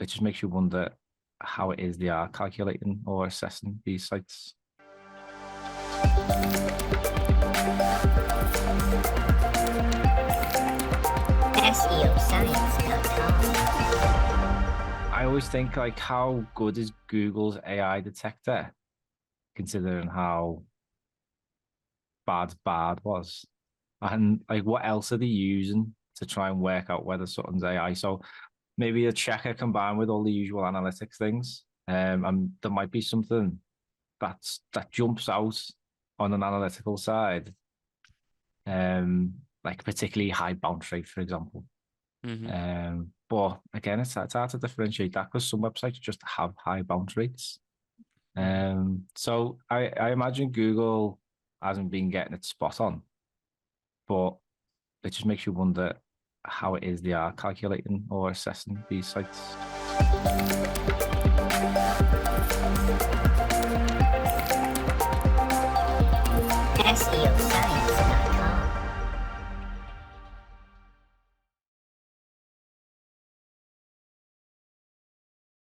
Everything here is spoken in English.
it just makes you wonder how it is they are calculating or assessing these sites. SEOscience.com. I always think, like, how good is Google's AI detector, considering how bad was, and like what else are they using to try and work out whether something's AI? So maybe a checker combined with all the usual analytics things, and there might be something that jumps out on an analytical side, like particularly high bounce rate, for example. But again, it's hard to differentiate that because some websites just have high bounce rates. So I imagine Google hasn't been getting it spot on, but it just makes you wonder how it is they are calculating or assessing these sites. SEOscience.com.